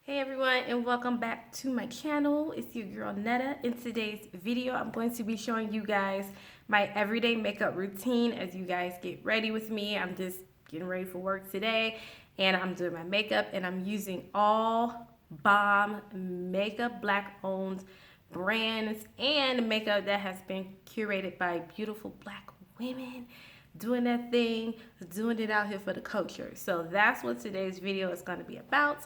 Hey everyone, and welcome back to my channel. It's your girl Netta. In today's video, I'm going to be showing you guys my everyday makeup routine as you guys get ready with me. I'm just getting ready for work today and I'm doing my makeup and I'm using all bomb makeup, black owned brands and makeup that has been curated by beautiful black women doing that thing, doing it out here for the culture. So that's what today's video is going to be about.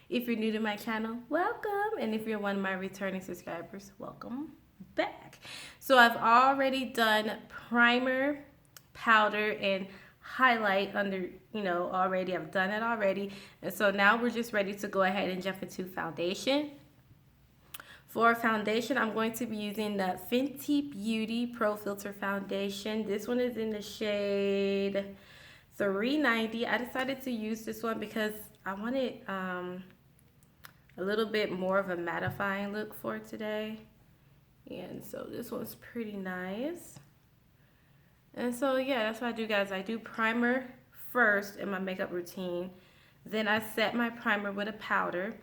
If you're new to my channel, welcome. And if you're one of my returning subscribers, welcome back. So I've already done primer, powder, and highlight under, already. I've done it already. And so now we're just ready to go ahead and jump into foundation. For foundation, I'm going to be using the Fenty Beauty Pro Filter Foundation. This one is in the shade 390. I decided to use this one because I wanted a little bit more of a mattifying look for today. And so this one's pretty nice. And so yeah, that's what I do, guys. I do primer first in my makeup routine. Then I set my primer with a powder.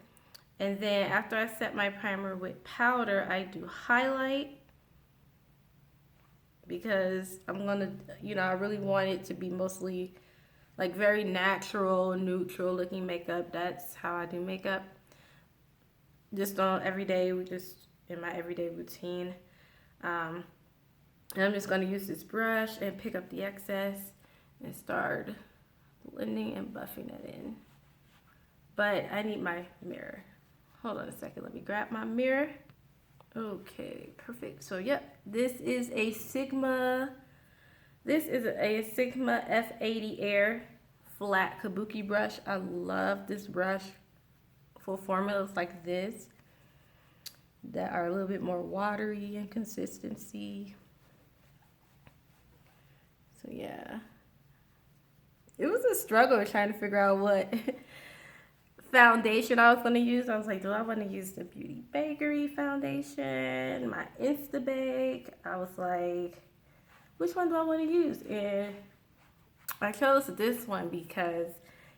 And then after I set my primer with powder, I do highlight. Because I'm gonna, I really want it to be mostly like very natural, neutral looking makeup. That's how I do makeup. Just on everyday, just in my everyday routine. And I'm just gonna use this brush and pick up the excess and start blending and buffing it in. But I need my mirror. Hold on a second, let me grab my mirror. Okay, perfect. So yep, this is a Sigma F80 Air flat kabuki brush. I love this brush for formulas like this that are a little bit more watery in consistency. So yeah, it was a struggle trying to figure out what foundation I was going to use. I was like, do I want to use the Beauty Bakery foundation, my Instabake? I was like, which one do I want to use? And I chose this one because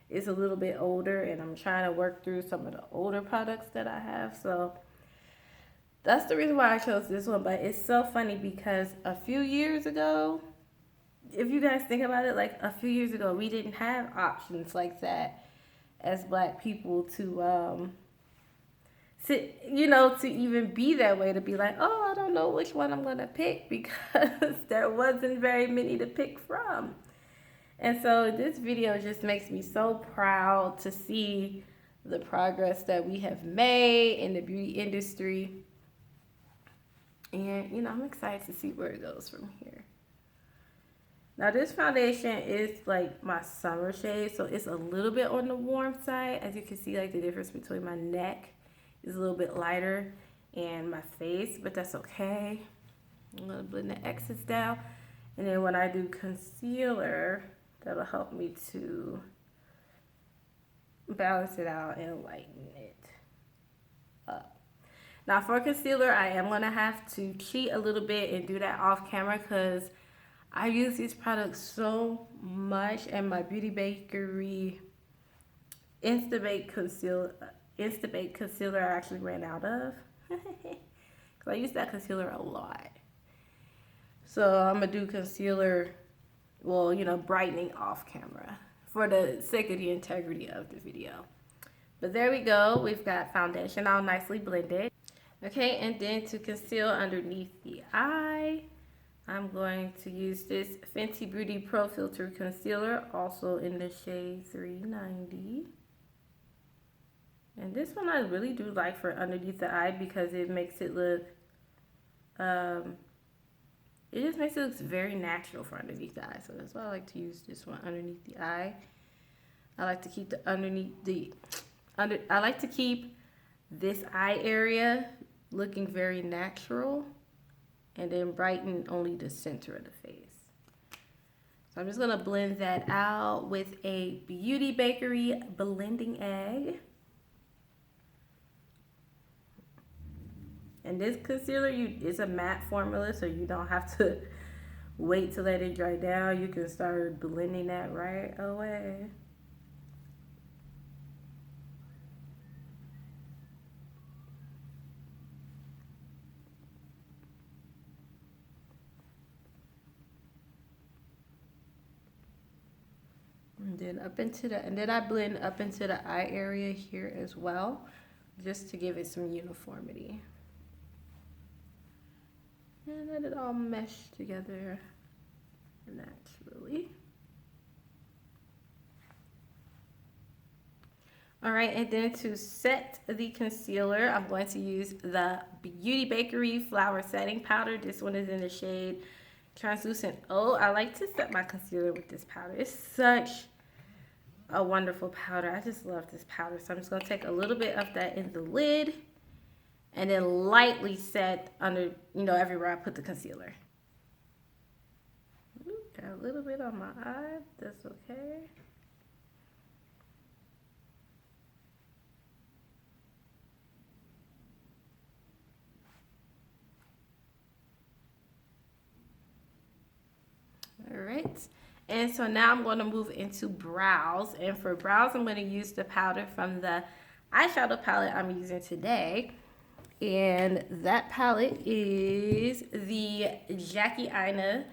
it's a little bit older and I'm trying to work through some of the older products that I have. So that's the reason why I chose this one. But it's so funny because a few years ago, if you guys think about it, like a few years ago, we didn't have options like that as black people to to even be that way, to be like, oh, I don't know which one I'm going to pick, because there wasn't very many to pick from. And so this video just makes me so proud to see the progress that we have made in the beauty industry. And, I'm excited to see where it goes from here. Now this foundation is like my summer shade, so it's a little bit on the warm side. As you can see, like the difference between my neck is a little bit lighter and my face, but that's okay. I'm gonna blend the excess down. And then when I do concealer, that'll help me to balance it out and lighten it up. Now for concealer, I am gonna have to cheat a little bit and do that off camera because I use these products so much, and my Beauty Bakery Instabake concealer I actually ran out of. Because I use that concealer a lot. So I'm going to do concealer, brightening off camera for the sake of the integrity of the video. But there we go. We've got foundation all nicely blended. Okay, and then to conceal underneath the eye, I'm going to use this Fenty Beauty Pro Filter Concealer, also in the shade 390. And this one I really do like for underneath the eye because it makes it look, it just makes it look very natural for underneath the eye. So that's why I like to use this one underneath the eye. I like to keep I like to keep this eye area looking very natural, and then brighten only the center of the face. So I'm just gonna blend that out with a Beauty Bakery blending egg. And this concealer is a matte formula, so you don't have to wait to let it dry down. You can start blending that right away. And then I blend up into the eye area here as well, just to give it some uniformity. And let it all mesh together naturally. All right, and then to set the concealer, I'm going to use the Beauty Bakery Flower Setting Powder. This one is in the shade Translucent O. I like to set my concealer with this powder. It's such a wonderful powder. I just love this powder. So I'm just going to take a little bit of that in the lid and then lightly set under, everywhere I put the concealer. Ooh, got a little bit on my eye. That's okay. All right. And so now I'm going to move into brows. And for brows, I'm going to use the powder from the eyeshadow palette I'm using today. And that palette is the Jackie Aina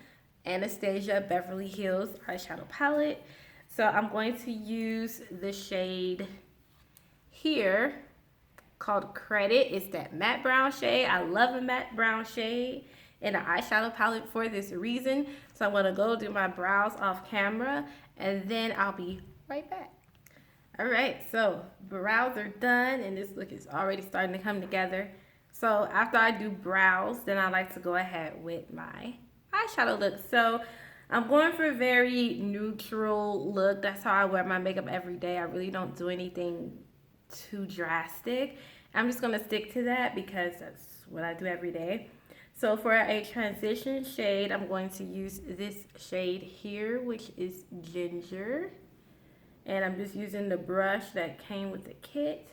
Anastasia Beverly Hills eyeshadow palette. So I'm going to use the shade here called Credit. It's that matte brown shade. I love a matte brown shade in an eyeshadow palette for this reason. So I'm going to go do my brows off camera and then I'll be right back. All right, so brows are done and this look is already starting to come together. So after I do brows, then I like to go ahead with my eyeshadow look. So I'm going for a very neutral look. That's how I wear my makeup every day. I really don't do anything too drastic. I'm just going to stick to that because that's what I do every day. So for a transition shade, I'm going to use this shade here, which is Ginger. And I'm just using the brush that came with the kit.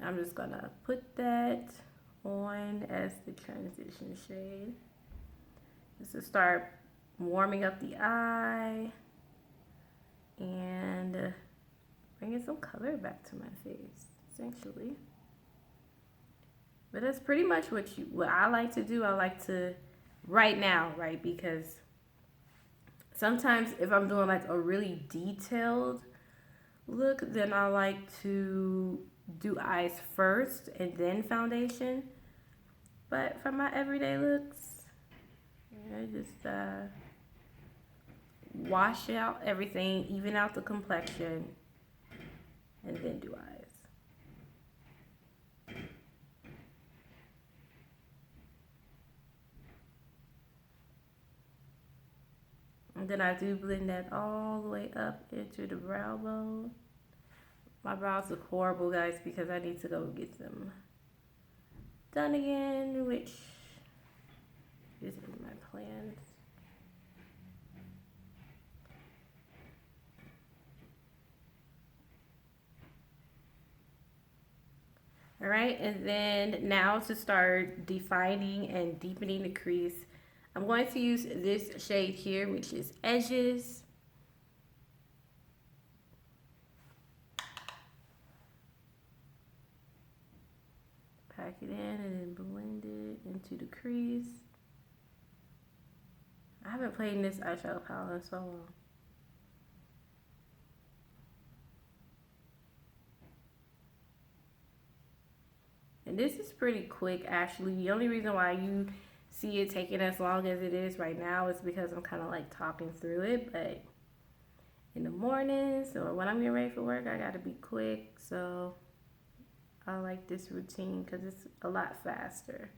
I'm just going to put that on as the transition shade. Just to start warming up the eye and bringing some color back to my face, essentially. But that's pretty much what I like to do. I like to, right now, right? Because sometimes if I'm doing like a really detailed look, then I like to do eyes first and then foundation. But for my everyday looks, I just wash out everything, even out the complexion, and then do eyes. And then I do blend that all the way up into the brow bone. My brows look horrible, guys, because I need to go get them done again, which is in my plans. All right, and then now to start defining and deepening the crease, I'm going to use this shade here, which is Edges. Pack it in and then blend it into the crease. I haven't played in this eyeshadow palette in so long. And this is pretty quick, actually. The only reason why you see it taking as long as it is right now is because I'm kind of like talking through it. But in the mornings or when I'm getting ready for work, I got to be quick. So I like this routine because it's a lot faster.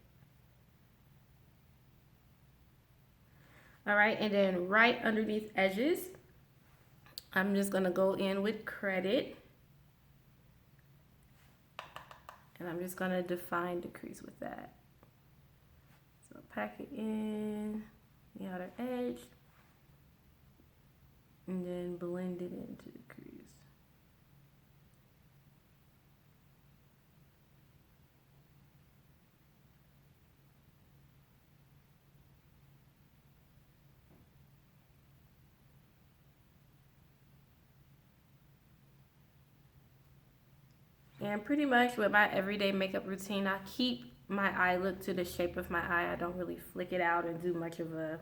All right, and then right underneath Edges, I'm just going to go in with Credit. And I'm just going to define the crease with that. So pack it in the outer edge. And then blend it into the crease. And pretty much with my everyday makeup routine, I keep my eye look to the shape of my eye. I don't really flick it out and do much of a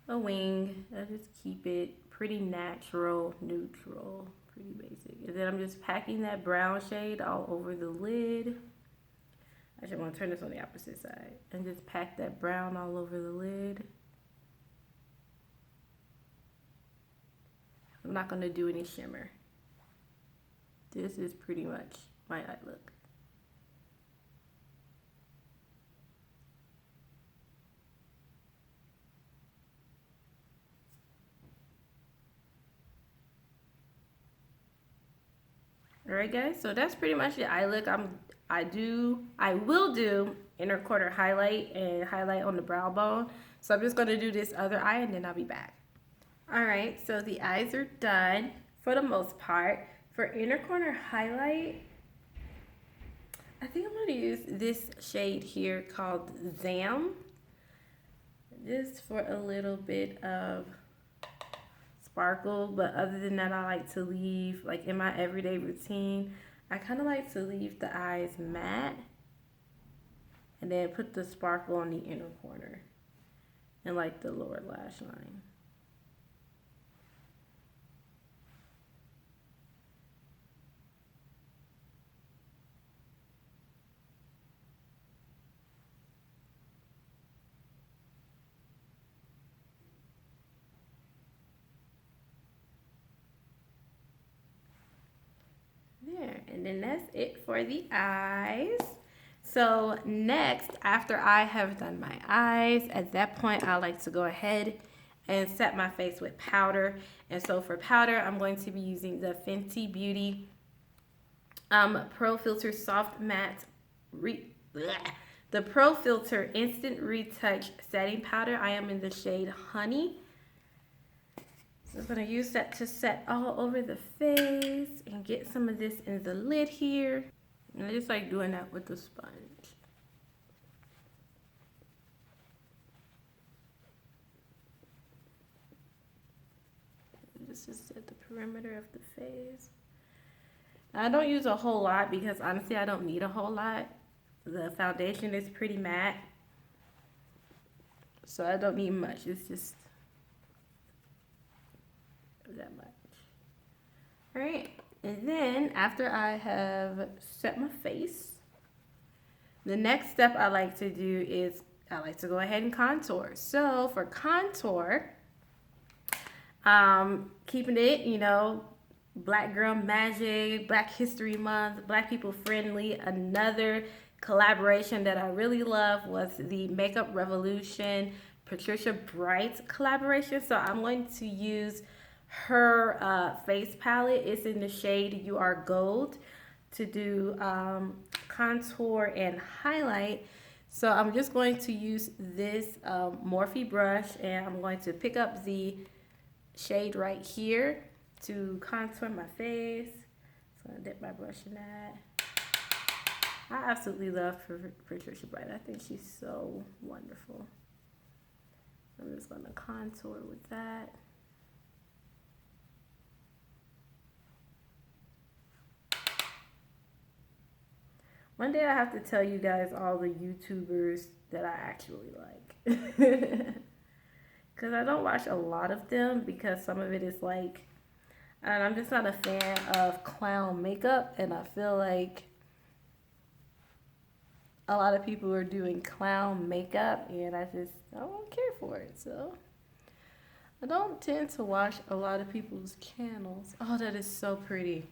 a wing. I just keep it pretty natural, neutral, pretty basic. And then I'm just packing that brown shade all over the lid. Actually, I'm going to turn this on the opposite side. And just pack that brown all over the lid. I'm not going to do any shimmer. This is pretty much my eye look. Alright guys, so that's pretty much the eye look. I will do inner quarter highlight and highlight on the brow bone. So I'm just gonna do this other eye and then I'll be back. Alright, so the eyes are done for the most part. For inner corner highlight, I think I'm gonna use this shade here called Zam. Just for a little bit of sparkle, but other than that, I like to leave, like in my everyday routine, I kind of like to leave the eyes matte and then put the sparkle on the inner corner and like the lower lash line. There, and then that's it for the eyes. So next, after I have done my eyes, at that point I like to go ahead and set my face with powder. And so for powder, I'm going to be using the Fenty Beauty Pro Filter Soft Matte the Pro Filter Instant Retouch Setting Powder. I am in the shade Honey. So I'm going to use that to set all over the face and get some of this in the lid here. And I just like doing that with the sponge. Just to set the perimeter of the face. I don't use a whole lot because honestly I don't need a whole lot. The foundation is pretty matte. So I don't need much. It's just that much. All right, and then after I have set my face, the next step I like to do is I like to go ahead and contour. So for contour, keeping it, you know, Black Girl Magic, Black History Month, Black people friendly. Another collaboration that I really love was the Makeup Revolution Patricia Bright collaboration. So I'm going to use her face palette. It's in the shade You Are Gold to do contour and highlight. So I'm just going to use this Morphe brush and I'm going to pick up the shade right here to contour my face. So I'm gonna dip my brush in that. I absolutely love Patricia Bright. I think she's so wonderful. I'm just gonna contour with that. One day I have to tell you guys all the YouTubers that I actually like. Because I don't watch a lot of them because some of it is like, and I'm just not a fan of clown makeup, and I feel like a lot of people are doing clown makeup and I don't care for it. So I don't tend to watch a lot of people's channels. Oh, that is so pretty.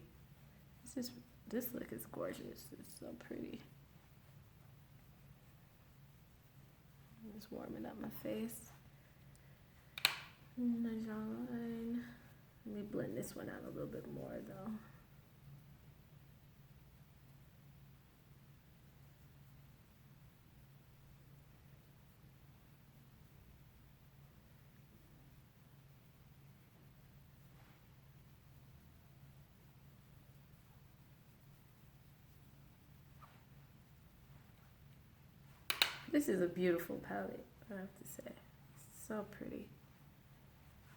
This look is gorgeous. It's so pretty. I'm just warming up my face. And the jawline. Let me blend this one out a little bit more though. This is a beautiful palette, I have to say. It's so pretty.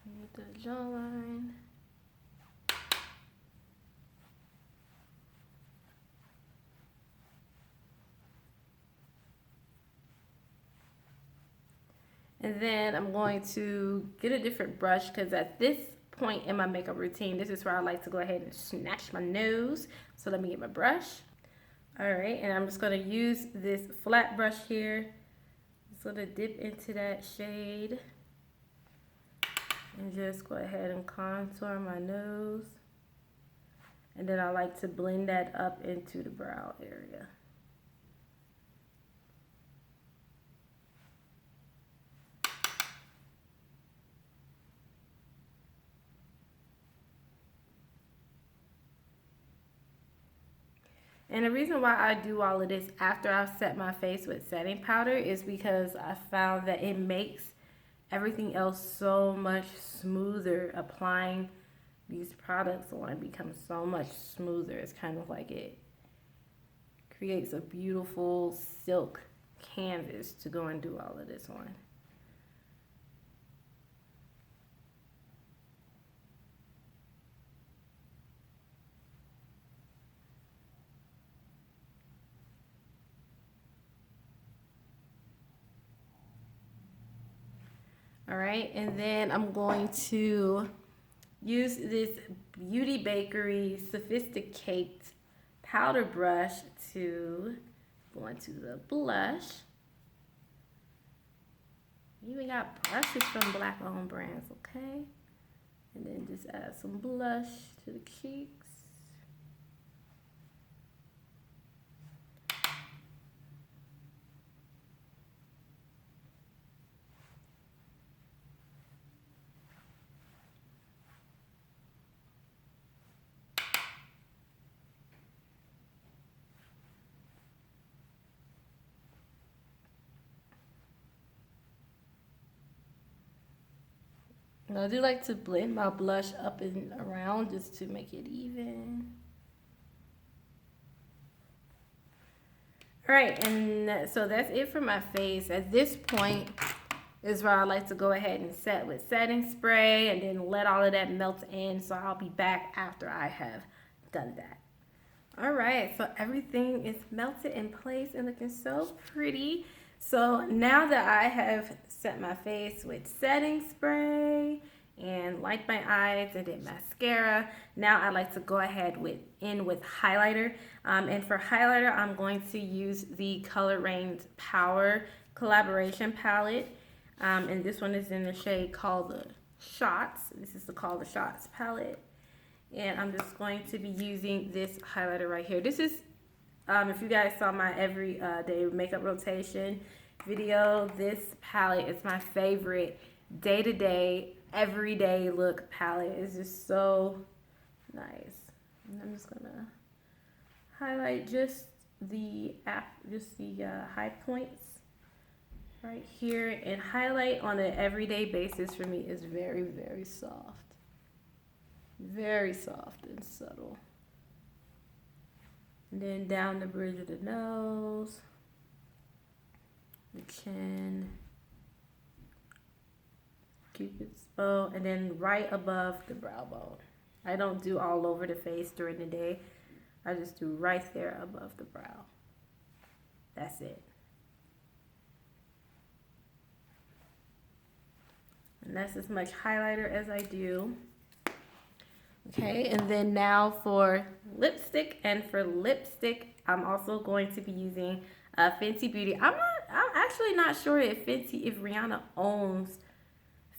Need the jawline. And then I'm going to get a different brush because at this point in my makeup routine, this is where I like to go ahead and snatch my nose. So let me get my brush. All right, and I'm just going to use this flat brush here. Just going to dip into that shade and just go ahead and contour my nose. And then I like to blend that up into the brow area. And the reason why I do all of this after I've set my face with setting powder is because I found that it makes everything else so much smoother. Applying these products on becomes so much smoother. It's kind of like it creates a beautiful silk canvas to go and do all of this on. All right, and then I'm going to use this Beauty Bakery Sophisticate powder brush to go into the blush. You even got brushes from Black owned brands, okay? And then just add some blush to the cheeks. I do like to blend my blush up and around just to make it even. All right, and so that's it for my face. At this point is where I like to go ahead and set with setting spray and then let all of that melt in. So I'll be back after I have done that. All right, so everything is melted in place and looking so pretty. So now that I have set my face with setting spray and lined my eyes and did mascara, now I like to go ahead with highlighter. And for highlighter, I'm going to use the Color Range Power Collaboration Palette. And this one is in the shade called the Shots. This is the Call the Shots palette. And I'm just going to be using this highlighter right here. This is if you guys saw my everyday makeup rotation video, this palette is my favorite day-to-day, everyday look palette. It's just so nice. And I'm just gonna highlight just the high points right here. And highlight on an everyday basis for me is very, very soft. Very soft and subtle. And then down the bridge of the nose, the chin, Cupid's bow, and then right above the brow bone. I don't do all over the face during the day. I just do right there above the brow. That's it. And that's as much highlighter as I do. Okay, and then now for lipstick, and for lipstick, I'm also going to be using Fenty Beauty. I'm actually not sure if Rihanna owns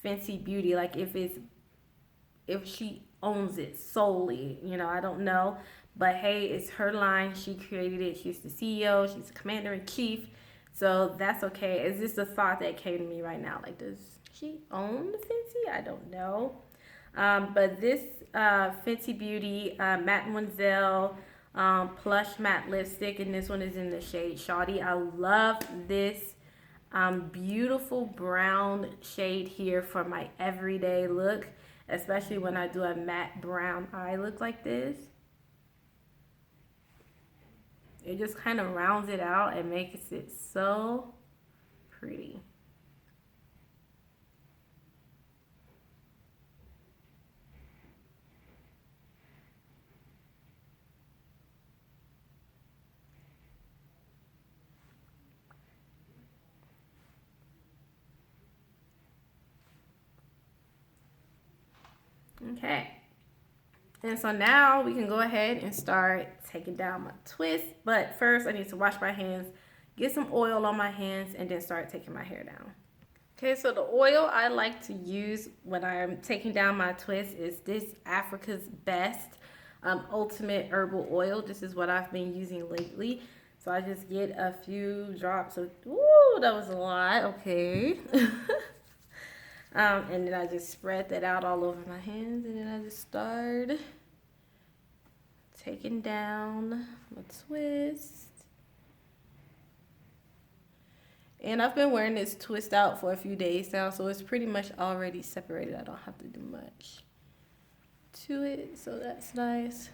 Fenty Beauty, like if she owns it solely, you know, I don't know. But hey, it's her line. She created it. She's the CEO. She's the commander-in-chief. So that's okay. It's just a thought that came to me right now. Like, does she own Fenty? I don't know. But this Fenty Beauty Mademoiselle Plush Matte Lipstick, and this one is in the shade Shawty. I love this beautiful brown shade here for my everyday look, especially when I do a matte brown eye look like this. It just kind of rounds it out and makes it so pretty. Okay. And so now we can go ahead and start taking down my twist. But first I need to wash my hands, get some oil on my hands, and then start taking my hair down. Okay, so the oil I like to use when I'm taking down my twist is this Africa's Best Ultimate Herbal Oil. This is what I've been using lately. So I just get a few drops of, ooh, that was a lot, okay. And then I just spread that out all over my hands, and then I just start taking down my twist. And I've been wearing this twist out for a few days now, so it's pretty much already separated. I don't have to do much to it, so that's nice.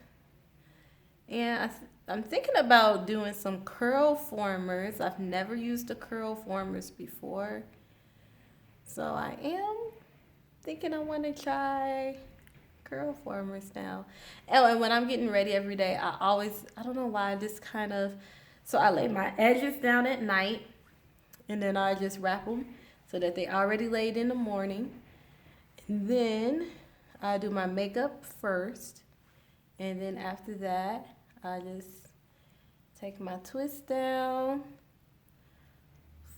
And I'm thinking about doing some curl formers. I've never used the curl formers before, so I am thinking I want to try curl formers now. Oh, and when I'm getting ready every day, I don't know why, so I lay my edges down at night, and then I just wrap them so that they already laid in the morning. And then I do my makeup first, and then after that, I just take my twist down,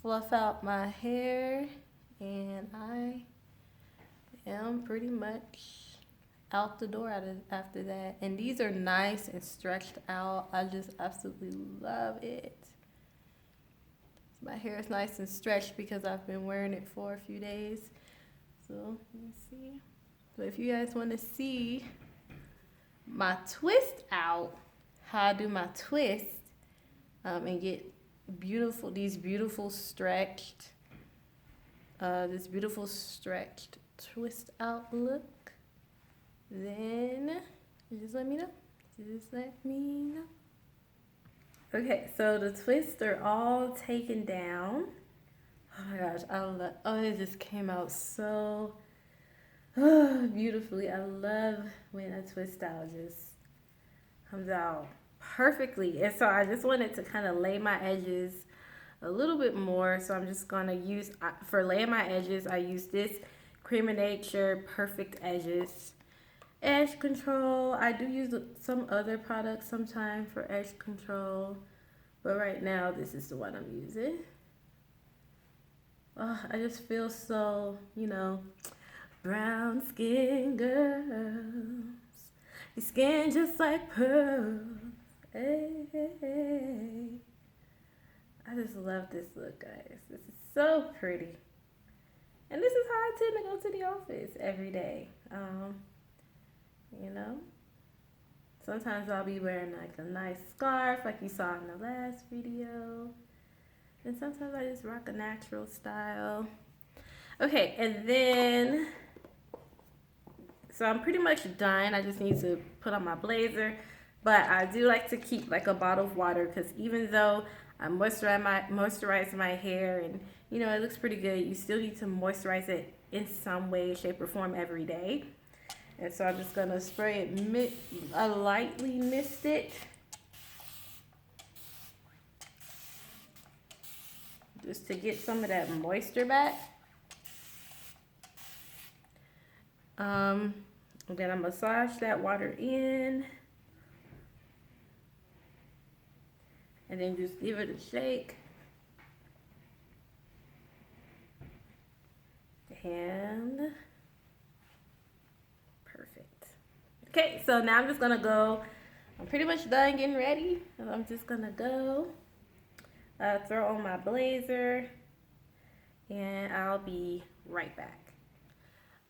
fluff out my hair, and I am pretty much out the door after that. And these are nice and stretched out. I just absolutely love it. My hair is nice and stretched because I've been wearing it for a few days. So let me see. So if you guys want to see my twist out, how I do my twist, and get this beautiful stretched twist out look, then just let me know. Okay, so the twists are all taken down. Oh my gosh, it just came out so beautifully. I love when a twist out just comes out perfectly. And so I just wanted to kind of lay my edges a little bit more. So I'm just going to use, for laying my edges, I use this Cream of Nature Perfect Edges edge control. I do use some other products sometimes for edge control, but right now this is the one I'm using. Oh, I just feel so, brown skin girls, your skin just like pearls. Hey, hey, hey. I just love this look, guys. This is so pretty, and this is how I tend to go to the office every day. Sometimes I'll be wearing like a nice scarf like you saw in the last video. And sometimes I just rock a natural style. Okay, and then, so I'm pretty much done. I just need to put on my blazer. But I do like to keep like a bottle of water, because even though I moisturize my hair and, it looks pretty good, you still need to moisturize it in some way, shape, or form every day. And so I'm just going to spray it, I lightly mist it. Just to get some of that moisture back. And then I massage that water in. And then just give it a shake. And perfect. Okay, so now I'm just gonna go. I'm pretty much done getting ready. And I'm just gonna go throw on my blazer, and I'll be right back.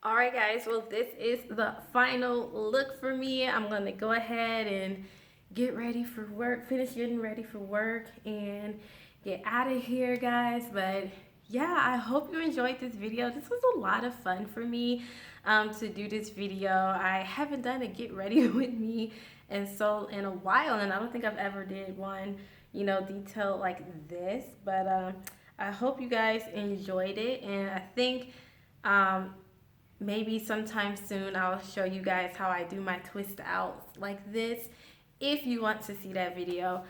All right, guys, well, this is the final look for me. I'm gonna go ahead and get ready for work, finish getting ready for work, and get out of here, guys. But yeah, I hope you enjoyed this video. This was a lot of fun for me to do this video. I haven't done a get ready with me in a while, and I don't think I've ever did one, detailed like this. But I hope you guys enjoyed it, and I think maybe sometime soon I'll show you guys how I do my twist outs like this. If you want to see that video,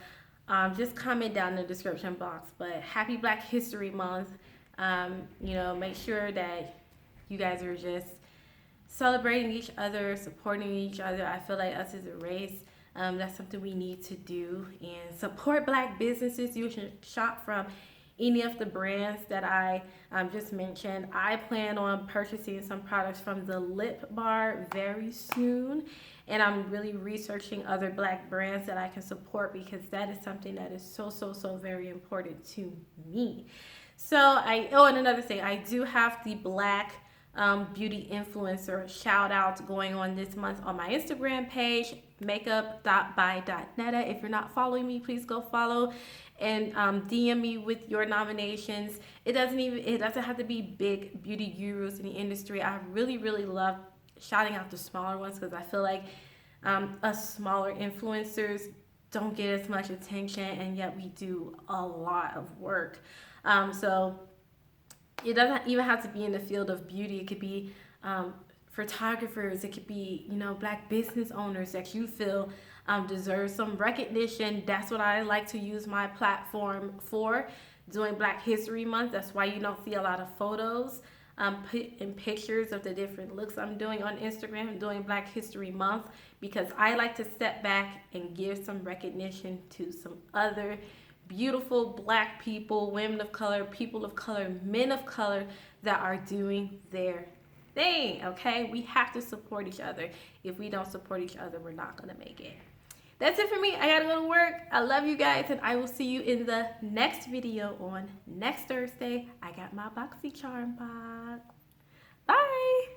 just comment down in the description box. But happy Black History Month. Make sure that you guys are just celebrating each other, supporting each other. I feel like us as a race, that's something we need to do, and support Black businesses. You should shop from any of the brands that I just mentioned. I plan on purchasing some products from the Lip Bar very soon, and I'm really researching other Black brands that I can support because that is something that is so very important to me. And another thing, I do have the Black beauty influencer shout out going on this month on my Instagram page, makeup.by.netta. If you're not following me, please go follow and DM me with your nominations. It doesn't have to be big beauty gurus in the industry. I really love shouting out the smaller ones because I feel like us smaller influencers don't get as much attention, and yet we do a lot of work. So it doesn't even have to be in the field of beauty. It could be photographers. It could be, Black business owners that you feel deserve some recognition. That's what I like to use my platform for, doing Black History Month. That's why you don't see a lot of photos put in pictures of the different looks I'm doing on Instagram during Black History Month, because I like to step back and give some recognition to some other beautiful Black people, women of color, people of color, men of color that are doing their thing. Okay, we have to support each other. If we don't support each other, we're not gonna make it. That's it for me. I gotta go to work. I love you guys, and I will see you in the next video on next Thursday. I got my BoxyCharm box. Bye.